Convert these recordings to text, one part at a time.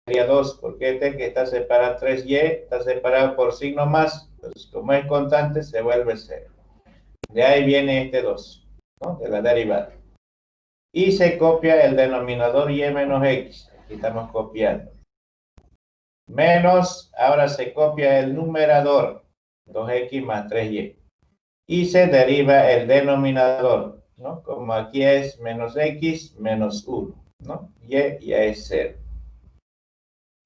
sería 2, porque este que está separado 3y, está separado por signo más, entonces como es constante se vuelve 0. De ahí viene este 2, ¿no? De la derivada. Y se copia el denominador y menos x, aquí estamos copiando. Menos, ahora se copia el numerador, 2x más 3y. Y se deriva el denominador, ¿no? Como aquí es menos x menos 1, ¿no? Y ya es 0.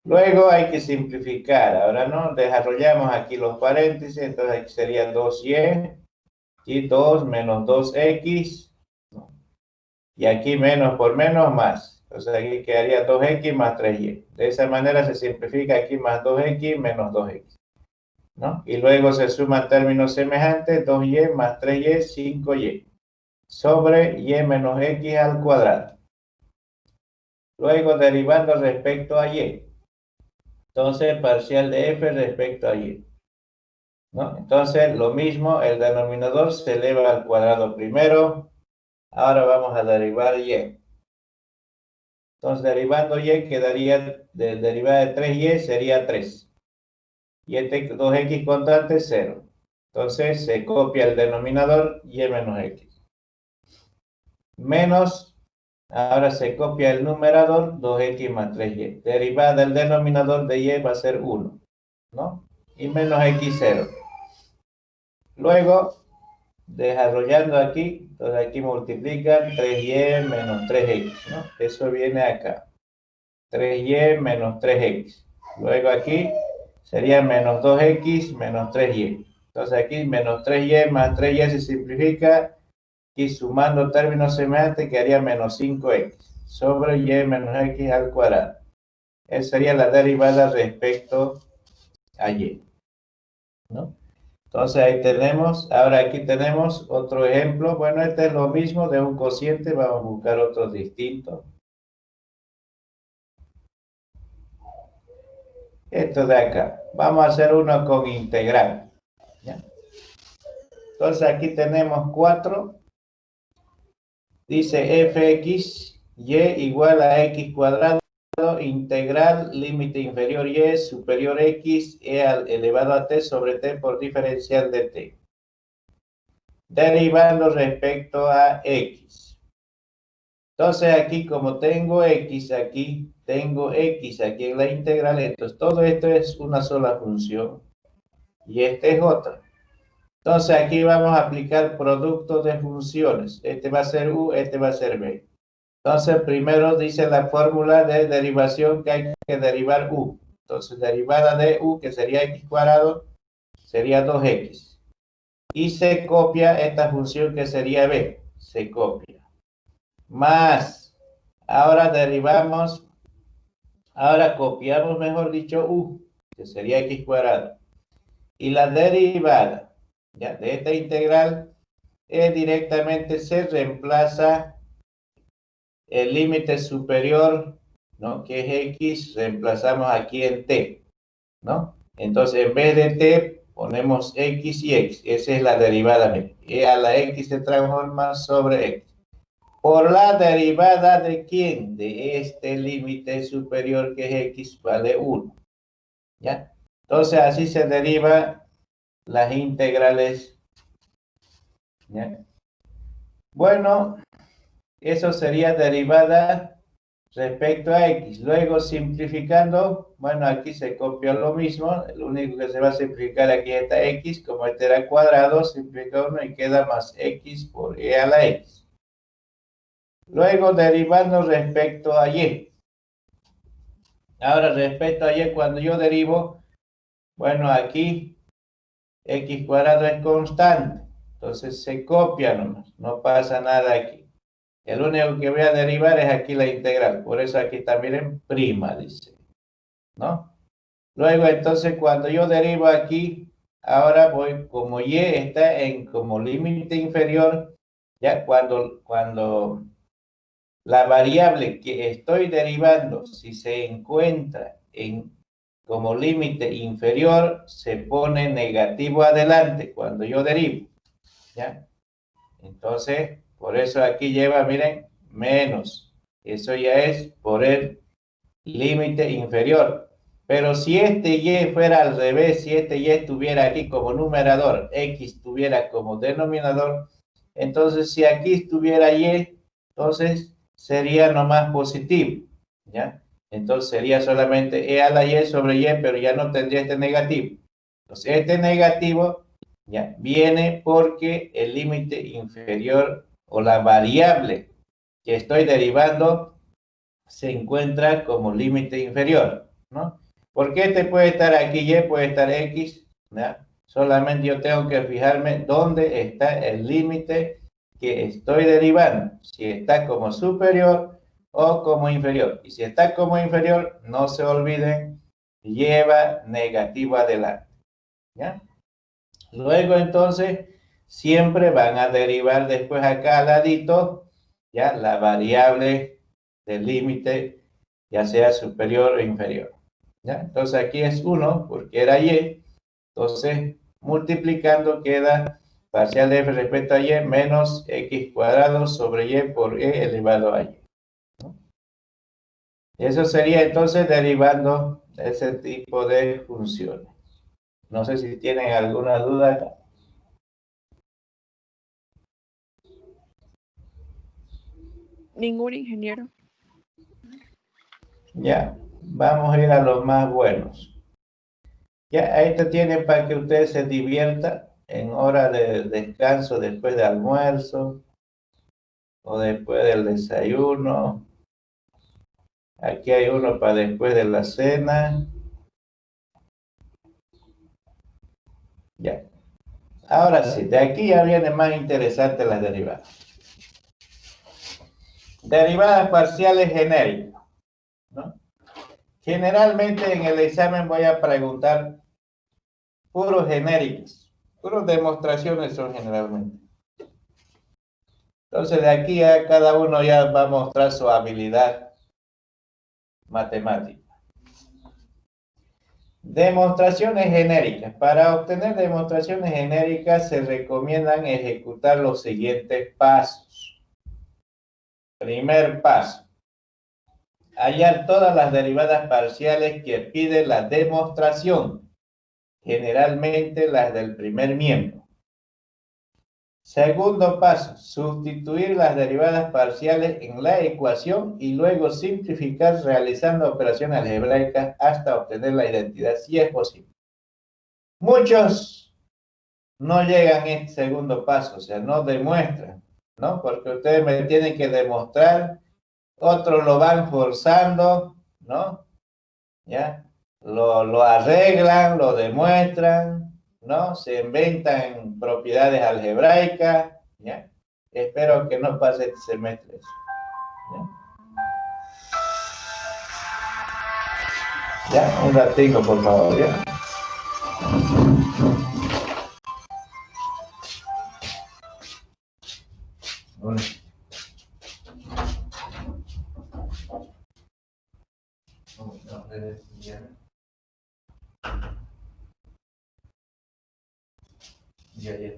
Luego hay que simplificar, ahora no, desarrollamos aquí los paréntesis, entonces aquí sería 2y, y 2 menos 2x, ¿no? Y aquí menos por menos más, entonces aquí quedaría 2x más 3y. De esa manera se simplifica aquí más 2x menos 2x, ¿no? Y luego se suman términos semejantes, 2y más 3y, 5y, sobre y menos x al cuadrado. Luego derivando respecto a y. Entonces, parcial de f respecto a y, ¿no? Entonces, lo mismo, el denominador se eleva al cuadrado primero. Ahora vamos a derivar y. Entonces, derivando y quedaría, de derivada de 3y sería 3. Y este 2x constante, 0. Entonces, se copia el denominador y menos x. Menos, ahora se copia el numerador, 2x más 3y. Derivada del denominador de y va a ser 1, ¿no? Y menos x, 0. Luego, desarrollando aquí, entonces aquí multiplican 3y menos 3x, ¿no? Eso viene acá. 3y menos 3x. Luego aquí sería menos 2x menos 3y. Entonces aquí menos 3y más 3y se simplifica y sumando términos semejantes quedaría menos 5x sobre y menos x al cuadrado. Esa sería la derivada respecto a y, ¿no? Entonces ahí tenemos, ahora aquí tenemos otro ejemplo. Bueno, este es lo mismo de un cociente, vamos a buscar otro distinto. Esto de acá, vamos a hacer uno con integral, ¿ya? Entonces aquí tenemos 4, dice fx y igual a x cuadrado, integral, límite inferior y superior x elevado a t sobre t por diferencial de t. Derivando respecto a x. Entonces aquí como tengo x aquí, tengo x aquí en la integral, entonces todo esto es una sola función y este es otra. Entonces aquí vamos a aplicar productos de funciones. Este va a ser u, este va a ser b. Entonces primero dice la fórmula de derivación que hay que derivar u. Entonces derivada de u, que sería x cuadrado, sería 2x. Y se copia esta función que sería b. Se copia. Más, ahora derivamos, ahora copiamos, mejor dicho, u, que sería x cuadrado. Y la derivada, ya, de esta integral directamente se reemplaza el límite superior, ¿no? Que es x, reemplazamos aquí en t, ¿no? Entonces, en vez de t, ponemos x y x. Esa es la derivada. Y a la x se transforma sobre x. Por la derivada de quién? De este límite superior que es x vale 1. ¿Ya? Entonces, así se derivan las integrales. ¿Ya? Bueno, eso sería derivada respecto a x. Luego simplificando, bueno, aquí se copia lo mismo. Lo único que se va a simplificar aquí es esta x. Como este era cuadrado, simplifica uno y queda más x por e a la x. Luego derivando respecto a y. Ahora respecto a y, cuando yo derivo, bueno, aquí x cuadrado es constante. Entonces se copia nomás, no pasa nada aquí. El único que voy a derivar es aquí la integral. Por eso aquí está, miren, prima, dice, ¿no? Luego, entonces, cuando yo derivo aquí, ahora voy, como y está en como límite inferior, ya cuando la variable que estoy derivando, si se encuentra como límite inferior, se pone negativo adelante cuando yo derivo, ¿ya? Entonces, por eso aquí lleva, miren, menos. Eso ya es por el límite inferior. Pero si este y fuera al revés, si este y estuviera aquí como numerador, x estuviera como denominador, entonces si aquí estuviera y, entonces sería nomás positivo, ¿ya? Entonces sería solamente e a la y sobre y, pero ya no tendría este negativo. Entonces este negativo ya viene porque el límite inferior o la variable que estoy derivando se encuentra como límite inferior, ¿no? Porque este puede estar aquí y puede estar x, ¿ya? Solamente yo tengo que fijarme dónde está el límite que estoy derivando, si está como superior o como inferior. Y si está como inferior, no se olviden, lleva negativo adelante, ¿ya? Luego entonces, siempre van a derivar después acá al ladito, ya la variable del límite, ya sea superior o inferior. ¿Ya? Entonces aquí es 1 porque era y, entonces multiplicando queda parcial de f respecto a y menos x cuadrado sobre y por e elevado a y. ¿No? Eso sería entonces derivando ese tipo de funciones. No sé si tienen alguna duda acá. Ningún ingeniero. Ya, vamos a ir a los más buenos. Ya, ahí te tienen para que usted se divierta en hora de descanso después de almuerzo o después del desayuno. Aquí hay uno para después de la cena. Ya. Ahora sí, de aquí ya viene más interesante las derivadas. Derivadas parciales genéricas, ¿no? Generalmente en el examen voy a preguntar puros genéricos. Puros demostraciones son generalmente. Entonces de aquí a cada uno ya va a mostrar su habilidad matemática. Demostraciones genéricas. Para obtener demostraciones genéricas se recomiendan ejecutar los siguientes pasos. Primer paso. Hallar todas las derivadas parciales que pide la demostración, generalmente las del primer miembro. Segundo paso, sustituir las derivadas parciales en la ecuación y luego simplificar realizando operaciones algebraicas hasta obtener la identidad, si es posible. Muchos no llegan a este segundo paso, o sea, no demuestran, ¿no? Porque ustedes me tienen que demostrar, otros lo van forzando, ¿no? ¿Ya? Lo arreglan, lo demuestran, ¿no? Se inventan propiedades algebraicas, ¿ya? Espero que no pase este semestre eso, ¿ya? ¿Ya? Un ratito, por favor, ¿ya? Bueno. Ya, ya.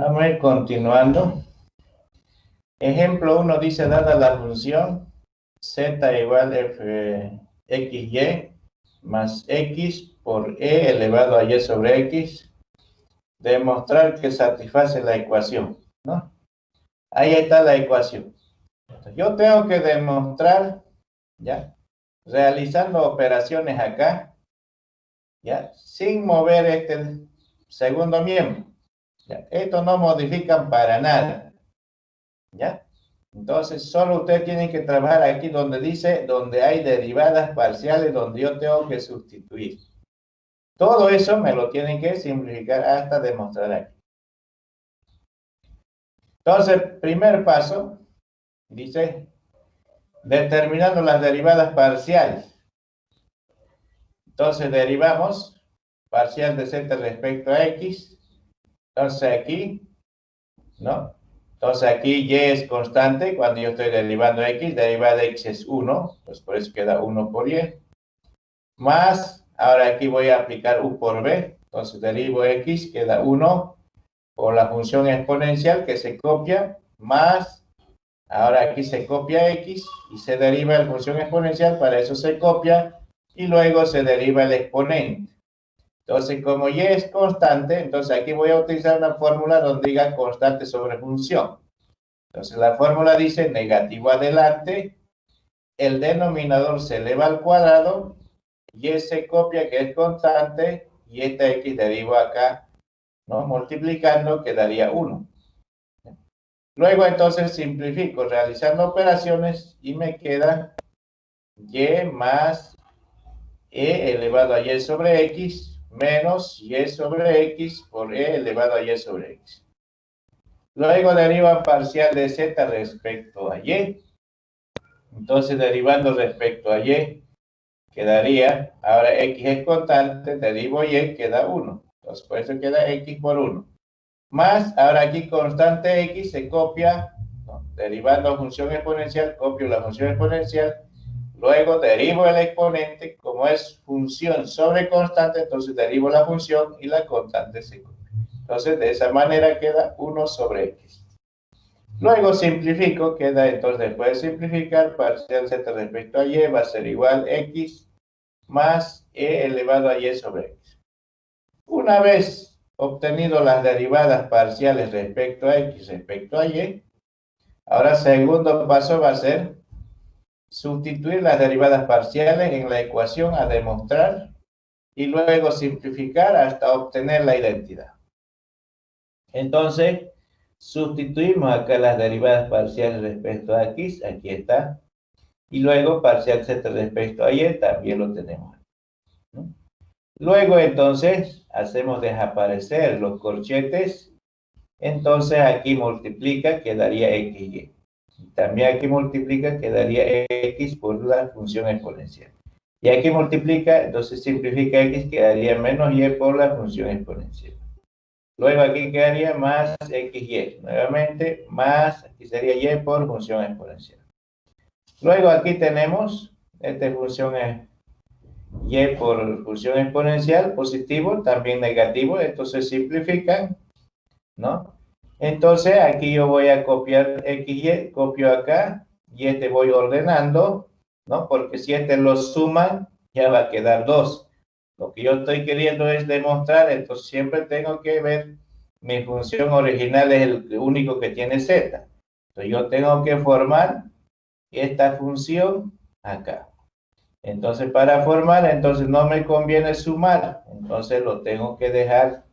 Vamos a ir continuando. Ejemplo 1 dice, dada la función z igual fxy más x por e elevado a y sobre x, demostrar que satisface la ecuación, ¿no? Ahí está la ecuación. Entonces, yo tengo que demostrar, ¿ya? Realizando operaciones acá, ¿ya? Sin mover este segundo miembro. ¿Ya? Esto no modifican para nada, ¿ya? Entonces, solo usted tiene que trabajar aquí donde dice, donde hay derivadas parciales, donde yo tengo que sustituir. Todo eso me lo tienen que simplificar hasta demostrar aquí. Entonces, primer paso, dice, determinando las derivadas parciales. Entonces, derivamos parcial de z respecto a x. Entonces, aquí, ¿no? Entonces, aquí y es constante. Cuando yo estoy derivando x, derivada de x es 1. Pues por eso queda 1 por y. Más, ahora aquí voy a aplicar u por b. Entonces, derivo x, queda 1 por la función exponencial que se copia, más, ahora aquí se copia x y se deriva la función exponencial, para eso se copia, y luego se deriva el exponente. Entonces, como y es constante, entonces aquí voy a utilizar una fórmula donde diga constante sobre función. Entonces, la fórmula dice negativo adelante, el denominador se eleva al cuadrado, y se copia que es constante, y esta x derivo acá, ¿no? Multiplicando, quedaría 1. Luego, entonces, simplifico realizando operaciones y me queda y más e elevado a y sobre x menos y sobre x por e elevado a y sobre x. Luego deriva parcial de z respecto a y. Entonces, derivando respecto a y, quedaría, ahora x es constante, derivo y, queda 1. Entonces, por eso queda x por 1. Más, ahora aquí constante x se copia, ¿no? Derivando función exponencial, copio la función exponencial, luego derivo el exponente, como es función sobre constante, entonces derivo la función y la constante se copia. Entonces, de esa manera queda 1 sobre x. Luego simplifico, queda entonces, después de simplificar, parcial z respecto a y va a ser igual x más e elevado a y sobre x. Una vez obtenido las derivadas parciales respecto a x respecto a y, ahora segundo paso va a ser sustituir las derivadas parciales en la ecuación a demostrar y luego simplificar hasta obtener la identidad. Entonces, sustituimos acá las derivadas parciales respecto a x, aquí está, y luego parcial z respecto a y, también lo tenemos. ¿No? Luego, entonces, hacemos desaparecer los corchetes. Entonces, aquí multiplica, quedaría xy. También aquí multiplica, quedaría x por la función exponencial. Y aquí multiplica, entonces simplifica x, quedaría menos y por la función exponencial. Luego aquí quedaría más xy. Nuevamente, más, aquí sería y por función exponencial. Luego aquí tenemos, esta función es y por función exponencial, positivo, también negativo, estos se simplifican, ¿no? Entonces aquí yo voy a copiar xy, copio acá, y este voy ordenando, ¿no? Porque si este lo suman, ya va a quedar 2. Lo que yo estoy queriendo es demostrar, entonces siempre tengo que ver, mi función original es el único que tiene z. Entonces yo tengo que formar esta función acá. Entonces, para formar, entonces no me conviene sumar. Entonces, lo tengo que dejar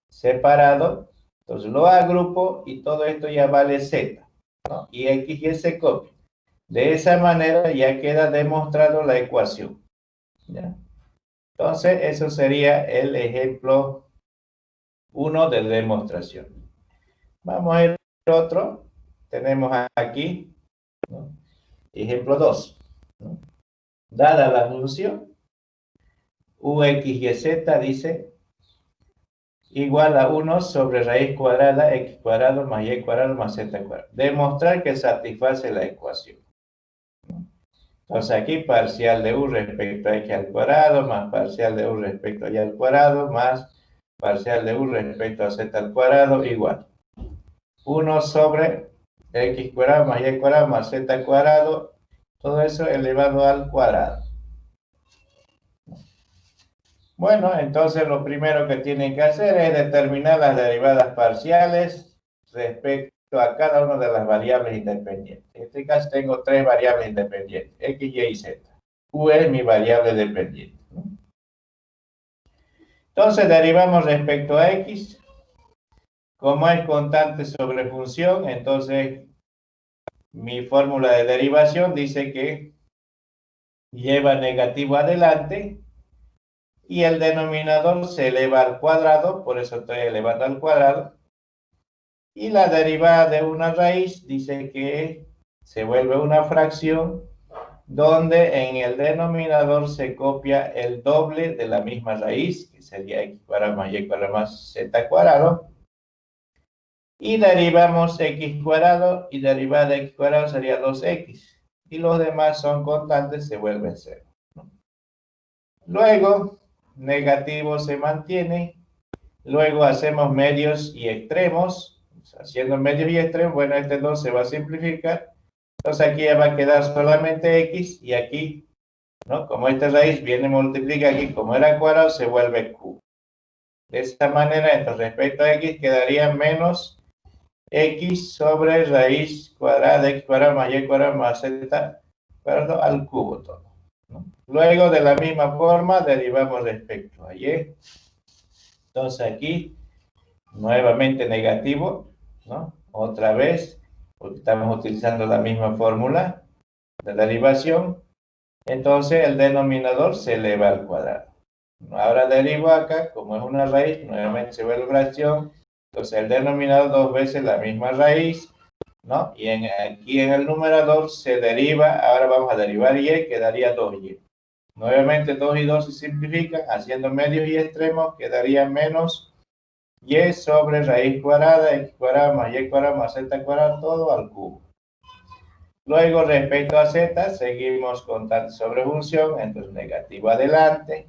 separado. Entonces, lo agrupo y todo esto ya vale z, ¿no? Y x y se copia. De esa manera ya queda demostrado la ecuación, ¿ya? Entonces, eso sería el ejemplo 1 de demostración. Vamos a ir a otro. Tenemos aquí, ¿no? Ejemplo 2, ¿no? Dada la función ux y z, dice, igual a 1 sobre raíz cuadrada x cuadrado más y cuadrado más z cuadrado. Demostrar que satisface la ecuación. Entonces aquí parcial de u respecto a x al cuadrado más parcial de u respecto a y al cuadrado más parcial de u respecto a z al cuadrado igual. 1 sobre x cuadrado más y cuadrado más z cuadrado, todo eso elevado al cuadrado. Bueno, entonces lo primero que tienen que hacer es determinar las derivadas parciales respecto a cada una de las variables independientes. En este caso tengo 3 variables independientes, x, y y z. U es mi variable dependiente, ¿no? Entonces derivamos respecto a x. Como es constante sobre función, entonces mi fórmula de derivación dice que lleva negativo adelante y el denominador se eleva al cuadrado, por eso estoy elevando al cuadrado. Y la derivada de una raíz dice que se vuelve una fracción donde en el denominador se copia el doble de la misma raíz, que sería x cuadrado más y cuadrado más z cuadrado. Y derivamos x cuadrado y derivada de x cuadrado sería 2x. Y los demás son constantes, se vuelven 0, ¿no? Luego, negativo se mantiene. Luego hacemos medios y extremos. Haciendo medios y extremos, bueno, este 2 se va a simplificar. Entonces aquí ya va a quedar solamente x y aquí, ¿no? Como esta raíz viene multiplica aquí, como era cuadrado, se vuelve q. De esta manera, entonces respecto a x quedaría menos x sobre raíz cuadrada de x cuadrado más y cuadrado más z cuadrado al cubo todo, ¿no? Luego de la misma forma derivamos respecto a y. Entonces aquí nuevamente negativo, ¿no? Otra vez, porque estamos utilizando la misma fórmula de derivación. Entonces el denominador se eleva al cuadrado. Ahora derivo acá, como es una raíz, nuevamente se vuelve fracción. Entonces el denominador 2 veces la misma raíz, ¿no? Y aquí en el numerador se deriva, ahora vamos a derivar y, quedaría 2y. Nuevamente 2 y 2 se simplifican, haciendo medios y extremos, quedaría menos y sobre raíz cuadrada, x cuadrado más y cuadrado más z cuadrado, todo al cubo. Luego, respecto a z, seguimos contando sobre función, entonces negativo adelante,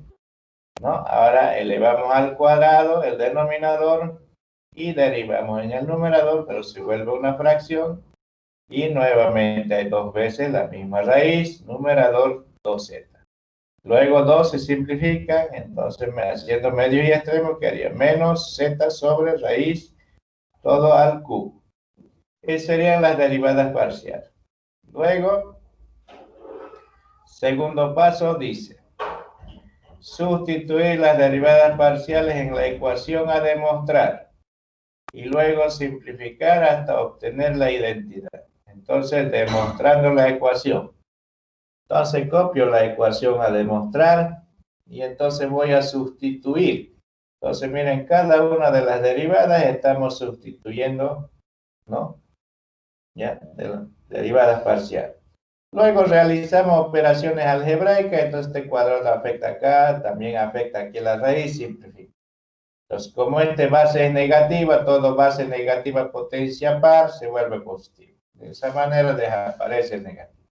¿no? Ahora elevamos al cuadrado el denominador y derivamos en el numerador, pero se vuelve una fracción y nuevamente hay 2 veces la misma raíz, numerador 2z. Luego 2 se simplifican, entonces haciendo medio y extremo quedaría menos z sobre raíz todo al cubo. Esas serían las derivadas parciales. Luego, segundo paso dice, sustituir las derivadas parciales en la ecuación a demostrar y luego simplificar hasta obtener la identidad. Entonces, demostrando la ecuación. Entonces, copio la ecuación a demostrar y entonces voy a sustituir. Entonces, miren, cada una de las derivadas estamos sustituyendo, ¿no? Ya, de las derivadas parciales. Luego realizamos operaciones algebraicas, entonces este cuadrado afecta acá, también afecta aquí la raíz, simplifica. Entonces, como este base es negativa, todo base negativa potencia par se vuelve positivo. De esa manera desaparece el negativo.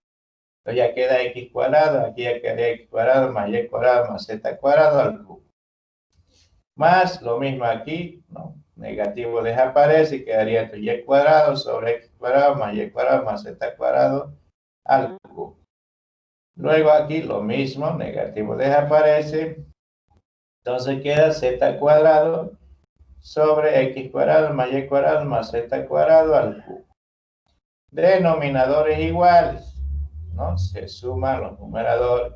Entonces ya queda x cuadrado, aquí ya queda x cuadrado más y cuadrado más z cuadrado al cubo. Más lo mismo aquí, ¿no? Negativo desaparece y quedaría esto y cuadrado sobre x cuadrado más y cuadrado más z cuadrado al cubo. Luego aquí lo mismo, negativo desaparece. Entonces queda z cuadrado sobre x cuadrado más y cuadrado más z cuadrado al cubo. Denominadores iguales, ¿no? Se suman los numeradores.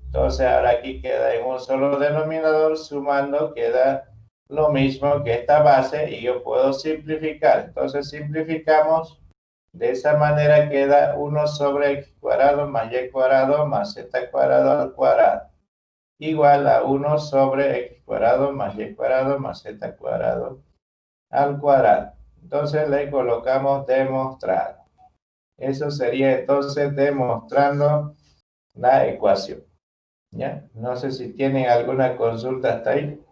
Entonces ahora aquí queda en un solo denominador, sumando queda lo mismo que esta base y yo puedo simplificar. Entonces simplificamos, de esa manera queda 1 sobre x cuadrado más y cuadrado más z cuadrado al cuadrado, igual a 1 sobre x cuadrado más y cuadrado más z cuadrado al cuadrado. Entonces le colocamos demostrar. Eso sería entonces demostrando la ecuación. ¿Ya? No sé si tienen alguna consulta hasta ahí.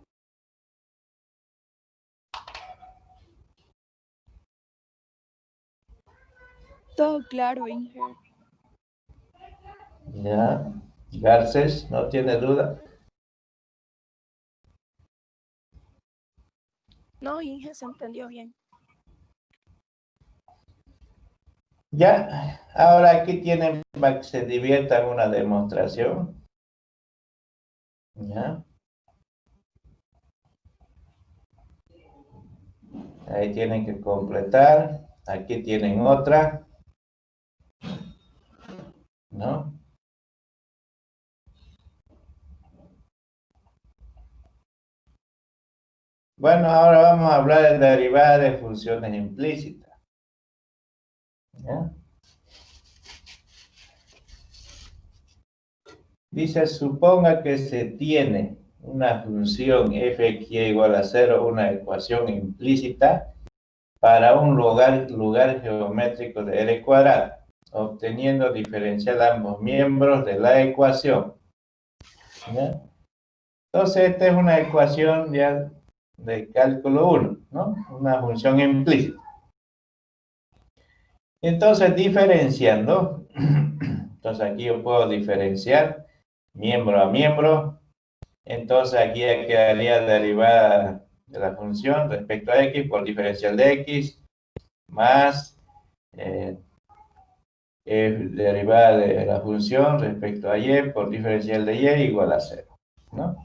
Todo claro, Inge. ¿Ya? Garces, ¿no tiene duda? No, Inge se entendió bien. Ya, ahora aquí tienen para que se diviertan una demostración. Ya. Ahí tienen que completar. Aquí tienen otra, ¿no? Bueno, ahora vamos a hablar de derivadas de funciones implícitas. ¿Ya? Dice, suponga que se tiene una función fx igual a 0, una ecuación implícita para un lugar geométrico de R cuadrado, obteniendo diferencial ambos miembros de la ecuación. ¿Ya? Entonces, esta es una ecuación ya de cálculo 1, ¿no? Una función implícita. Entonces, diferenciando, entonces aquí yo puedo diferenciar miembro a miembro. Entonces, aquí ya quedaría derivada de la función respecto a x por diferencial de x más derivada de la función respecto a y por diferencial de y igual a 0, ¿no?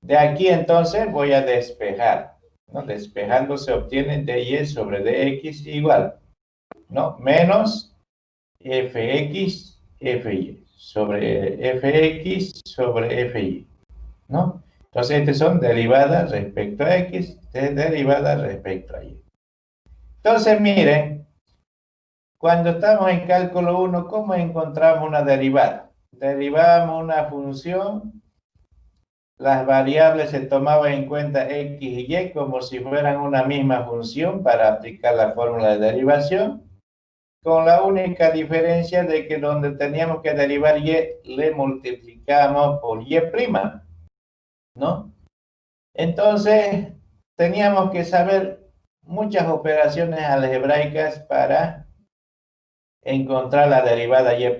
De aquí entonces voy a despejar, ¿no? Despejando se obtiene dy sobre dx igual, ¿no? Menos fx, fy, sobre fx sobre fy, ¿no? Entonces, estas son derivadas respecto a x, derivadas respecto a y. Entonces, miren, cuando estamos en cálculo 1, ¿cómo encontramos una derivada? Derivamos una función, las variables se tomaban en cuenta x y y como si fueran una misma función para aplicar la fórmula de derivación, con la única diferencia de que donde teníamos que derivar y le multiplicamos por y', ¿no? Entonces, teníamos que saber muchas operaciones algebraicas para encontrar la derivada y'.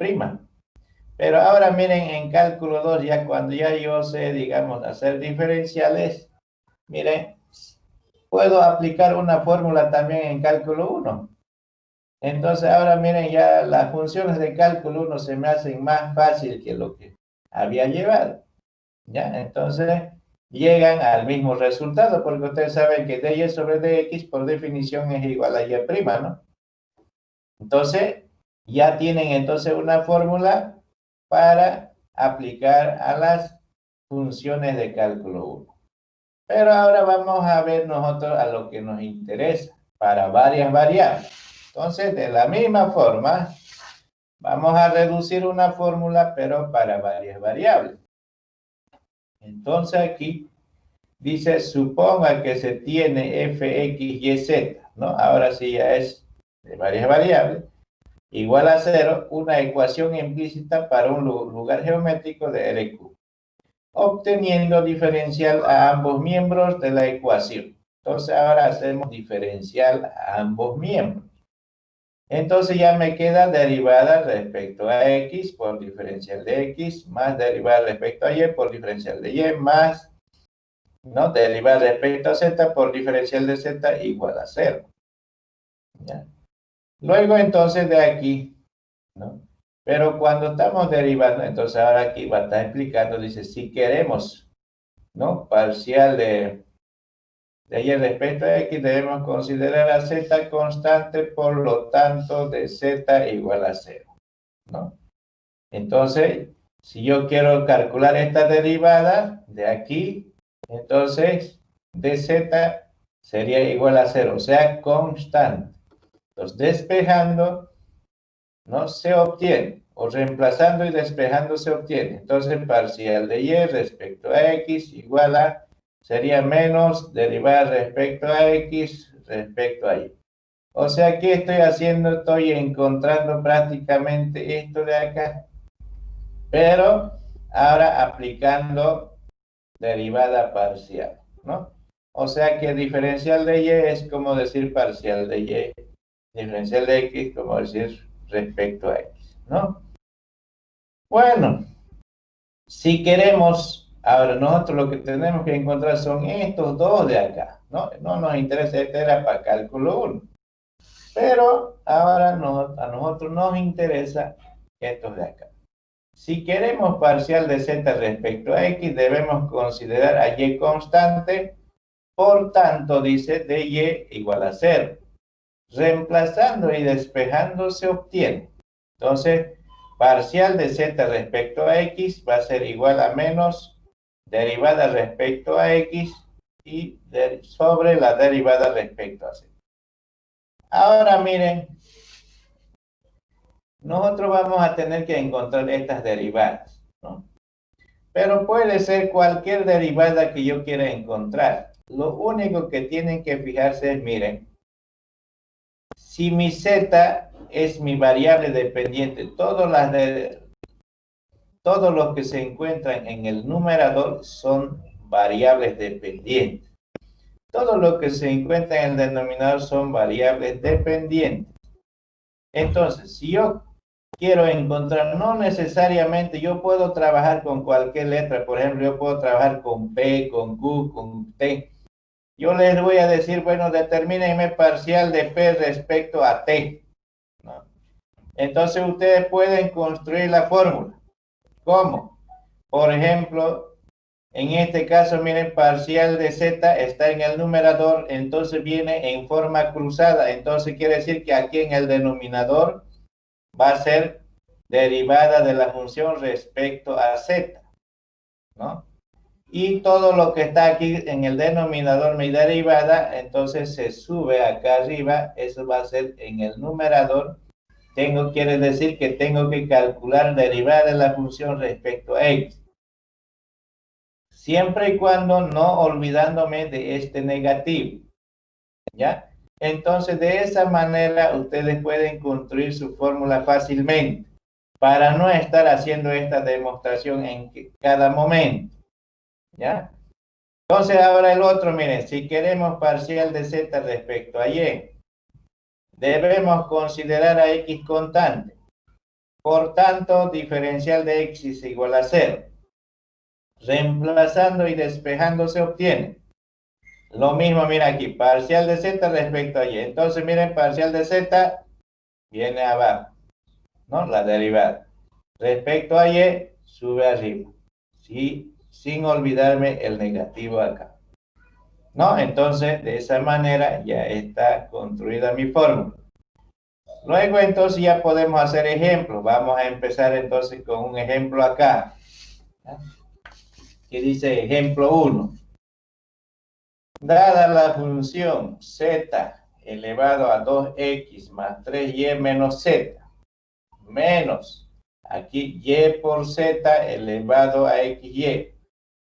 Pero ahora miren, en cálculo 2, ya cuando ya yo sé, digamos, hacer diferenciales, miren, puedo aplicar una fórmula también en cálculo 1. Entonces ahora miren, ya las funciones de cálculo 1 se me hacen más fácil que lo que había llevado. ¿Ya? Entonces llegan al mismo resultado, porque ustedes saben que dy sobre dx por definición es igual a y', ¿no? Entonces, ya tienen entonces una fórmula para aplicar a las funciones de cálculo 1. Pero ahora vamos a ver nosotros a lo que nos interesa, para varias variables. Entonces, de la misma forma, vamos a reducir una fórmula, pero para varias variables. Entonces, aquí dice, suponga que se tiene fx, y, z, ¿no? Ahora sí ya es de varias variables, igual a 0, una ecuación implícita para un lugar geométrico de RQ, obteniendo diferencial a ambos miembros de la ecuación. Entonces ahora hacemos diferencial a ambos miembros. Entonces ya me queda derivada respecto a x por diferencial de x, más derivada respecto a y por diferencial de y, más, ¿no? Derivada respecto a z por diferencial de z igual a 0. ¿Ya? Luego entonces de aquí, ¿no? Pero cuando estamos derivando, entonces ahora aquí va a estar explicando, dice, si queremos, ¿no? Parcial de y respecto a x, debemos considerar a z constante, por lo tanto, de z igual a 0, ¿no? Entonces, si yo quiero calcular esta derivada de aquí, entonces, dz sería igual a 0, o sea, constante. Entonces, despejando, ¿no? Se obtiene, o reemplazando y despejando se obtiene. Entonces, parcial de y respecto a x igual a, sería menos derivada respecto a x respecto a y. O sea, ¿qué estoy haciendo? Estoy encontrando prácticamente esto de acá, pero ahora aplicando derivada parcial, ¿no? O sea que diferencial de y es como decir parcial de y, diferencial de x como decir respecto a x, ¿no? Bueno, si queremos, ahora nosotros lo que tenemos que encontrar son estos dos de acá, ¿no? No nos interesa, este era para cálculo 1. Pero ahora a nosotros nos interesa estos de acá. Si queremos parcial de z respecto a x, debemos considerar a y constante. Por tanto, dice dy igual a 0. Reemplazando y despejando se obtiene. Entonces, parcial de z respecto a x va a ser igual a menos derivada respecto a x y sobre la derivada respecto a z. Ahora miren, nosotros vamos a tener que encontrar estas derivadas, ¿no? Pero puede ser cualquier derivada que yo quiera encontrar. Lo único que tienen que fijarse es, miren, si mi z es mi variable dependiente, todos los que se encuentran en el numerador son variables dependientes. Todo lo que se encuentra en el denominador son variables dependientes. Entonces, si yo quiero encontrar, no necesariamente yo puedo trabajar con cualquier letra. Por ejemplo, yo puedo trabajar con P, con Q, con T. Yo les voy a decir, bueno, determínenme parcial de P respecto a T, ¿no? Entonces, ustedes pueden construir la fórmula. ¿Cómo? Por ejemplo, en este caso, miren, parcial de z está en el numerador, entonces viene en forma cruzada. Entonces quiere decir que aquí en el denominador va a ser derivada de la función respecto a z, ¿no? Y todo lo que está aquí en el denominador, mi derivada, entonces se sube acá arriba, eso va a ser en el numerador. Quiere decir que tengo que calcular derivada de la función respecto a x. Siempre y cuando no olvidándome de este negativo, ¿ya? Entonces, de esa manera, ustedes pueden construir su fórmula fácilmente, para no estar haciendo esta demostración en cada momento, ¿ya? Entonces, ahora el otro, miren, si queremos parcial de z respecto a y, debemos considerar a x constante. Por tanto, diferencial de x es igual a 0. Reemplazando y despejando se obtiene. Lo mismo, mira aquí, parcial de z respecto a y. Entonces, miren, parcial de z viene abajo, ¿no? La derivada. Respecto a y, sube arriba. ¿Sí? Sin olvidarme el negativo acá, ¿no? Entonces, de esa manera ya está construida mi fórmula. Luego, entonces, ya podemos hacer ejemplos. Vamos a empezar, entonces, con un ejemplo acá, ¿ya? Que dice ejemplo 1. Dada la función z elevado a 2x más 3y menos z, menos aquí y por z elevado a xy,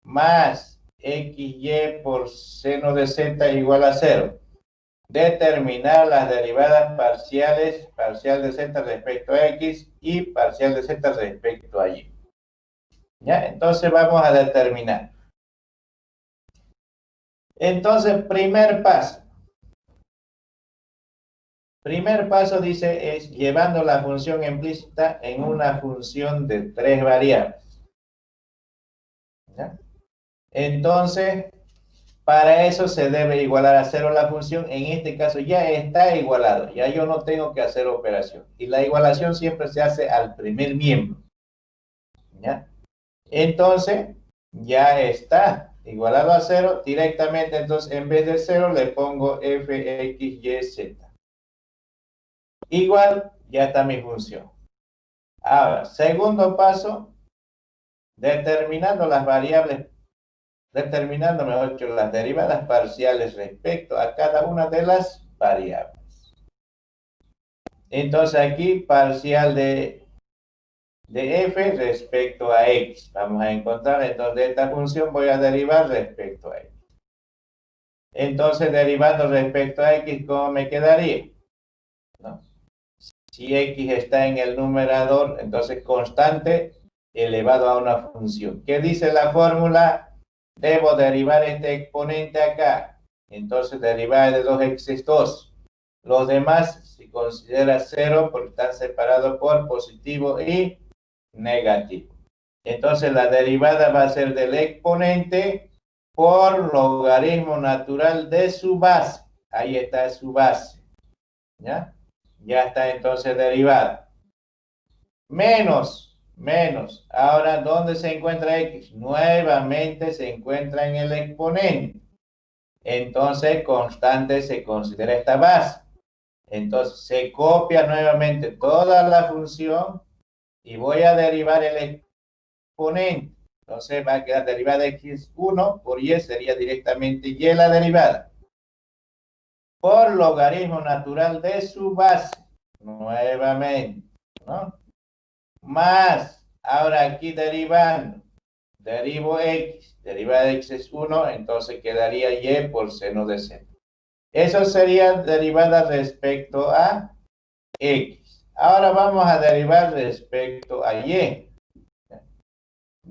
más xy por seno de z igual a 0. Determinar las derivadas parciales, parcial de z respecto a x y parcial de z respecto a y. ¿Ya? Entonces vamos a determinar. Entonces, primer paso. Primer paso, dice, es llevando la función implícita en una función de 3 variables. ¿Ya? Entonces, para eso se debe igualar a 0 la función. En este caso ya está igualado. Ya yo no tengo que hacer operación. Y la igualación siempre se hace al primer miembro. ¿Ya? Entonces, ya está igualado a 0 directamente. Entonces, en vez de 0, le pongo f, x, y, z. Igual, ya está mi función. Ahora, segundo paso, determinando las variables, determinando, mejor dicho, las derivadas parciales respecto a cada una de las variables. Entonces aquí, parcial de f respecto a x. Vamos a encontrar, entonces, de esta función voy a derivar respecto a x. Entonces, derivando respecto a x, ¿cómo me quedaría? ¿No? Si x está en el numerador, entonces constante elevado a una función. ¿Qué dice la fórmula? Debo derivar este exponente acá. Entonces, derivar de 2x es 2. Los demás se considera 0 porque están separados por positivo y negativo. Entonces, la derivada va a ser del exponente por logaritmo natural de su base. Ahí está su base. ¿ya? Ya está entonces derivada. Menos. Ahora, ¿dónde se encuentra X? Nuevamente se encuentra en el exponente. Entonces, constante se considera esta base. Entonces, se copia nuevamente toda la función y voy a derivar el exponente. Entonces, va a quedar derivada de x1 por y sería directamente y la derivada. Por logaritmo natural de su base. Nuevamente, ¿no? Más, ahora aquí derivando, derivo x, derivada de x es 1, entonces quedaría y por seno de z. Eso sería derivada respecto a x. Ahora vamos a derivar respecto a y.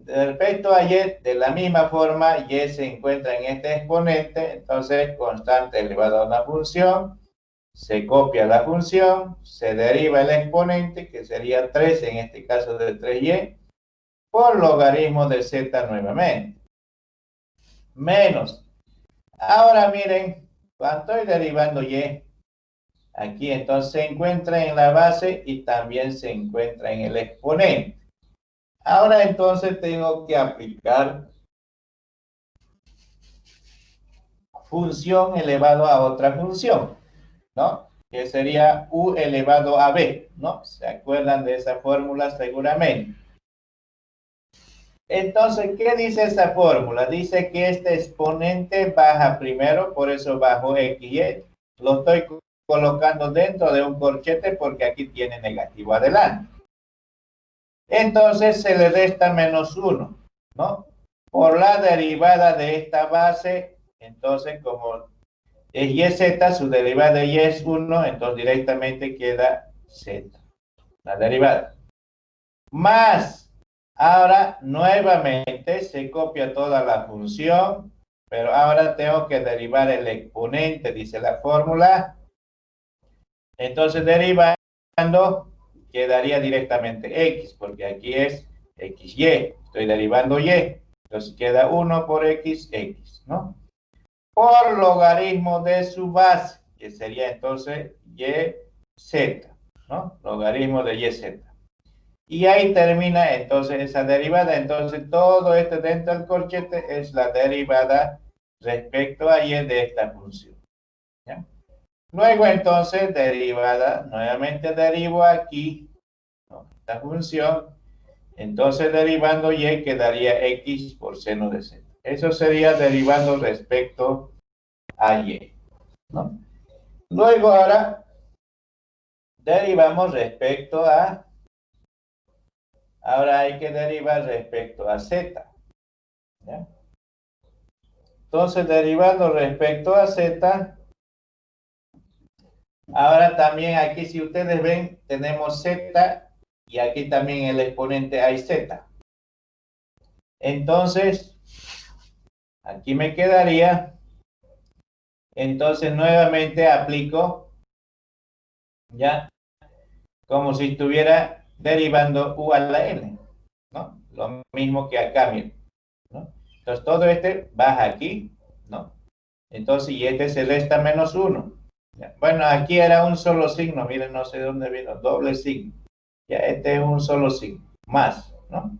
Respecto a y, de la misma forma, y se encuentra en este exponente, entonces constante elevado a una función, se copia la función, se deriva el exponente, que sería 3, en este caso de 3y, por logaritmo de z nuevamente. Menos. Ahora miren, cuando estoy derivando y, aquí entonces se encuentra en la base y también se encuentra en el exponente. Ahora entonces tengo que aplicar función elevado a otra función, ¿no? Que sería u elevado a b, ¿no? ¿Se acuerdan de esa fórmula seguramente? Entonces, ¿qué dice esa fórmula? Dice que este exponente baja primero, por eso bajo x. Lo estoy colocando dentro de un corchete porque aquí tiene negativo adelante. Entonces se le resta menos 1, ¿no? Por la derivada de esta base, entonces como es y z, su derivada de y es 1, entonces directamente queda z, la derivada. Más, ahora nuevamente se copia toda la función, pero ahora tengo que derivar el exponente, dice la fórmula. Entonces derivando quedaría directamente x, porque aquí es xy, estoy derivando y, entonces queda 1 por x, ¿no? Por logaritmo de su base, que sería entonces yz, ¿no? Logaritmo de yz. Y ahí termina entonces esa derivada. Entonces todo esto dentro del corchete es la derivada respecto a y de esta función, ¿ya? Luego entonces derivada, nuevamente derivo aquí, ¿no? Esta función. Entonces derivando y quedaría x por seno de z. Eso sería derivando respecto a y, ¿no? Luego ahora derivamos respecto a, ahora hay que derivar respecto a z, ¿ya? Entonces derivando respecto a z, ahora también aquí si ustedes ven tenemos z y aquí también en el exponente hay z. Entonces, aquí me quedaría, entonces nuevamente aplico, ya, como si estuviera derivando u a la n, ¿no? Lo mismo que acá, miren, ¿no? Entonces todo este baja aquí, ¿no? Entonces, y este se resta menos 1. Bueno, aquí era un solo signo, miren, no sé de dónde vino, doble signo. Ya, este es un solo signo, más, ¿no?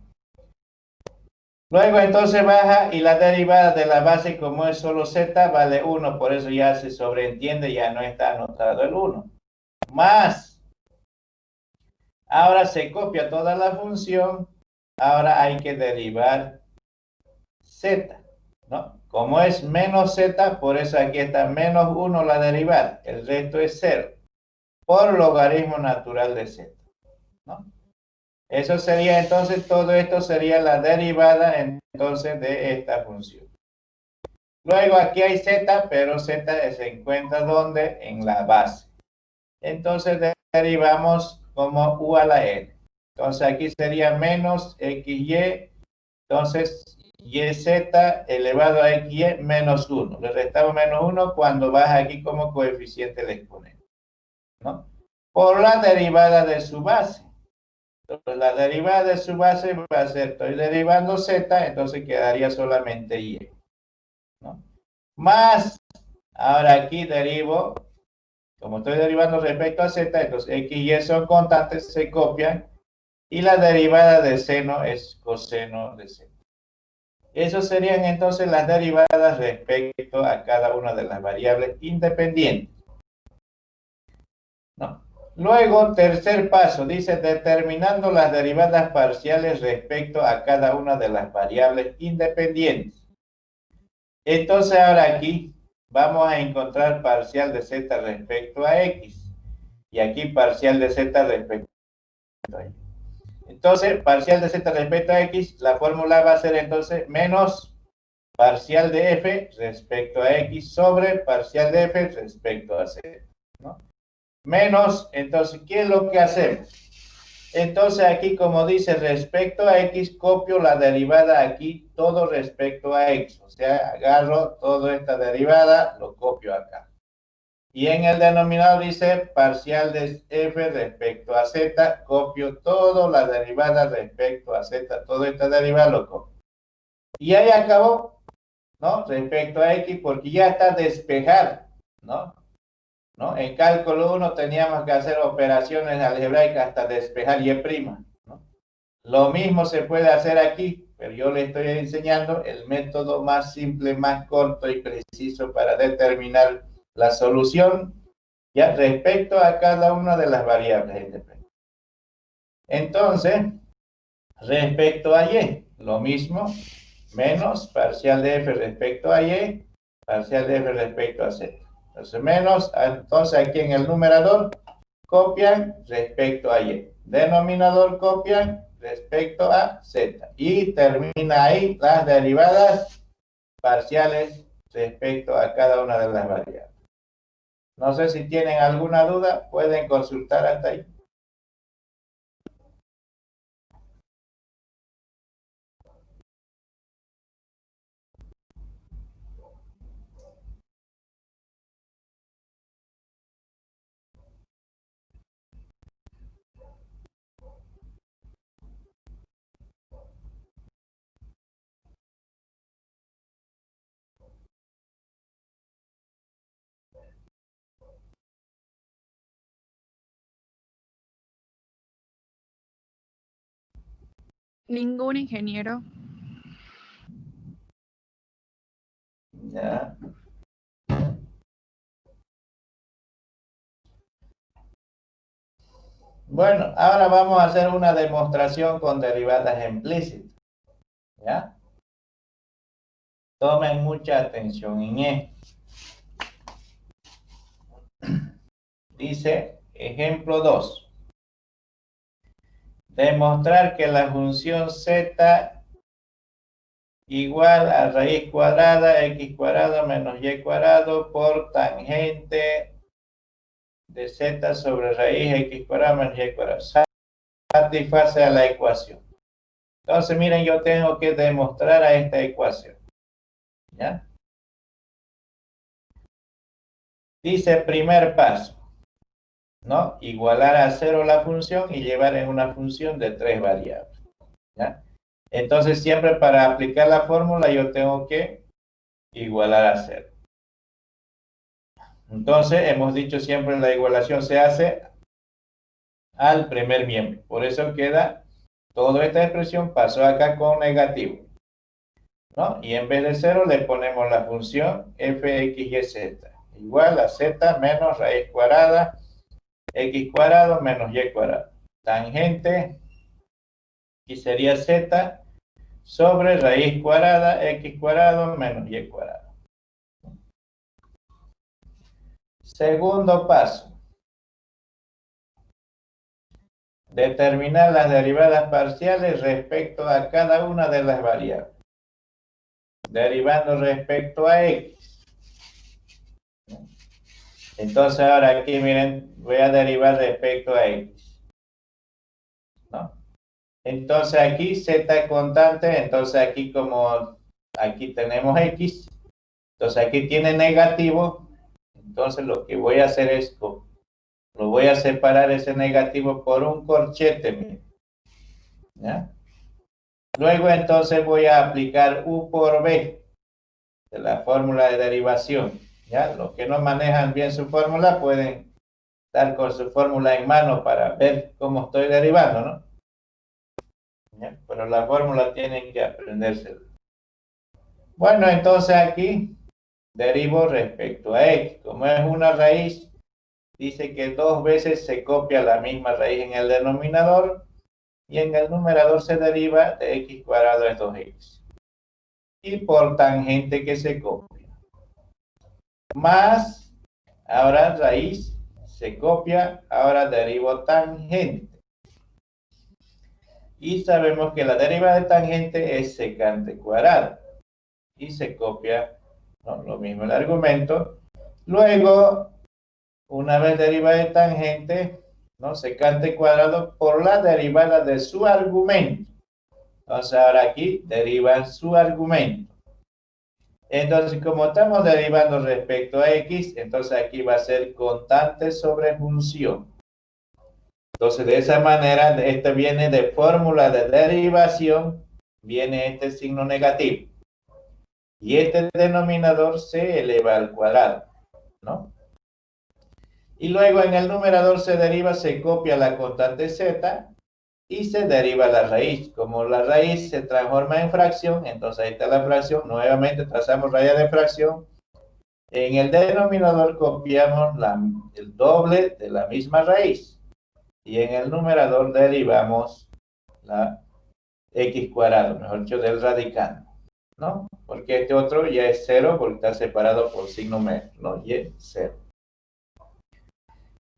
Luego entonces baja y la derivada de la base, como es solo z, vale 1, por eso ya se sobreentiende, ya no está anotado el 1. Más, ahora se copia toda la función, ahora hay que derivar z, ¿no? Como es menos z, por eso aquí está menos 1 la derivada, el resto es 0, por logaritmo natural de z, ¿no? Eso sería entonces, todo esto sería la derivada entonces de esta función. Luego aquí hay z, pero z se encuentra ¿dónde? En la base. Entonces derivamos como u a la n. Entonces aquí sería menos xy, entonces yz elevado a xy menos 1. Le restamos menos 1 cuando baja aquí como coeficiente el exponente, ¿no? Por la derivada de su base. Entonces la derivada de su base va a ser, estoy derivando z, entonces quedaría solamente y, ¿no? Más, ahora aquí derivo Como estoy derivando respecto a z, entonces x y y son constantes, se copian. Y la derivada de seno es coseno de seno. Esas serían entonces las derivadas respecto a cada una de las variables independientes, ¿no? Luego, tercer paso, dice determinando las derivadas parciales respecto a cada una de las variables independientes. Entonces ahora aquí vamos a encontrar parcial de z respecto a x y aquí parcial de z respecto a y. Entonces, parcial de z respecto a x, la fórmula va a ser entonces menos parcial de f respecto a x sobre parcial de f respecto a z, ¿no? Menos, entonces, ¿qué es lo que hacemos? Entonces, aquí como dice respecto a x, copio la derivada aquí, todo respecto a x. O sea, agarro toda esta derivada, lo copio acá. Y en el denominador dice parcial de f respecto a z, copio toda la derivada respecto a z, toda esta derivada lo copio. Y ahí acabó, ¿no? Respecto a x, porque ya está despejado, ¿no? En cálculo 1 teníamos que hacer operaciones algebraicas hasta despejar y', ¿no? Lo mismo se puede hacer aquí, pero yo le estoy enseñando el método más simple, más corto y preciso para determinar la solución ya respecto a cada una de las variables independientes. Entonces, respecto a y, lo mismo, menos parcial de f respecto a y, parcial de f respecto a z. Entonces, menos, entonces aquí en el numerador, copian respecto a y. Denominador copian respecto a z. Y termina ahí las derivadas parciales respecto a cada una de las variables. No sé si tienen alguna duda, pueden consultar hasta ahí. Ningún ingeniero. Ya. Bueno, ahora vamos a hacer una demostración con derivadas implícitas. ¿Ya? Tomen mucha atención en esto. Dice, ejemplo 2. Demostrar que la función z igual a raíz cuadrada x cuadrado menos y cuadrado por tangente de z sobre raíz x cuadrado menos y cuadrado satisface a la ecuación. Entonces, miren, yo tengo que demostrar a esta ecuación. ¿Ya? Dice primer paso, ¿no? Igualar a 0 la función y llevar en una función de 3 variables. ¿Ya? Entonces, siempre para aplicar la fórmula yo tengo que igualar a 0. Entonces, hemos dicho siempre la igualación se hace al primer miembro. Por eso queda, toda esta expresión pasó acá con negativo, ¿no? Y en vez de 0 le ponemos la función f(x,y,z) igual a z menos raíz cuadrada x cuadrado menos y cuadrado. Tangente, aquí sería z sobre raíz cuadrada x cuadrado menos y cuadrado. Segundo paso. Determinar las derivadas parciales respecto a cada una de las variables. Derivando respecto a x. Entonces ahora aquí miren, voy a derivar respecto a x, ¿no? Entonces aquí z es constante, entonces aquí como aquí tenemos x, entonces aquí tiene negativo, entonces lo que voy a hacer es, lo voy a separar ese negativo por un corchete, miren, ¿ya? Luego entonces voy a aplicar u por b de la fórmula de derivación, ¿ya? Los que no manejan bien su fórmula pueden estar con su fórmula en mano para ver cómo estoy derivando, ¿no? ¿Ya? Pero la fórmula tienen que aprendérsela. Bueno, entonces aquí derivo respecto a x. Como es una raíz, dice que dos veces se copia la misma raíz en el denominador y en el numerador se deriva de x cuadrado es 2x. Y por tangente que se copia. Más, ahora raíz se copia, ahora derivo tangente. Y sabemos que la deriva de tangente es secante cuadrado. Y se copia, ¿no?, lo mismo el argumento. Luego, una vez derivada de tangente, ¿no?, secante cuadrado por la derivada de su argumento. Entonces ahora aquí deriva su argumento. Entonces, como estamos derivando respecto a x, entonces aquí va a ser constante sobre función. Entonces, de esa manera, esto viene de fórmula de derivación, viene este signo negativo. Y este denominador se eleva al cuadrado, ¿no? Y luego en el numerador se deriva, se copia la constante z y se deriva la raíz. Como la raíz se transforma en fracción, entonces ahí está la fracción. Nuevamente trazamos raya de fracción. En el denominador copiamos el doble de la misma raíz. Y en el numerador derivamos la x cuadrado, mejor dicho, del radicando, ¿no? Porque este otro ya es 0 porque está separado por signo menos, ¿no? Y es 0.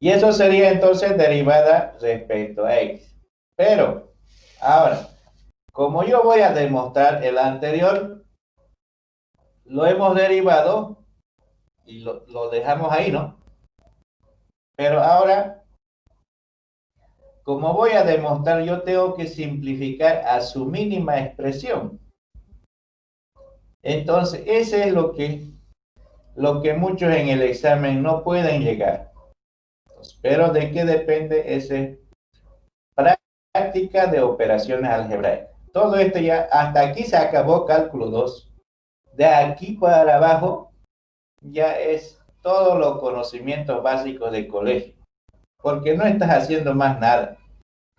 Y eso sería entonces derivada respecto a x. Pero, ahora, como yo voy a demostrar el anterior, lo hemos derivado y lo dejamos ahí, ¿no? Pero ahora, como voy a demostrar, yo tengo que simplificar a su mínima expresión. Entonces, ese es lo que muchos en el examen no pueden llegar. Pero ¿de qué depende esa práctica de operaciones algebraicas? Todo esto ya, hasta aquí se acabó cálculo 2. De aquí para abajo ya es todos los conocimientos básicos de colegio. Porque no estás haciendo más nada,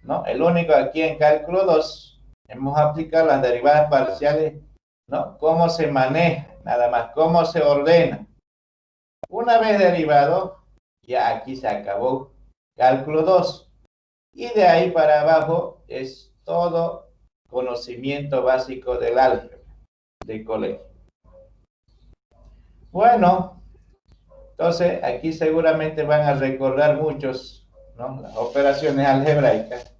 ¿no? El único aquí en cálculo 2, hemos aplicado las derivadas parciales, ¿no? Cómo se maneja, nada más, cómo se ordena. Una vez derivado, ya aquí se acabó cálculo 2. Y de ahí para abajo es todo conocimiento básico del álgebra de colegio. Bueno, entonces aquí seguramente van a recordar muchos, ¿no?, las operaciones algebraicas.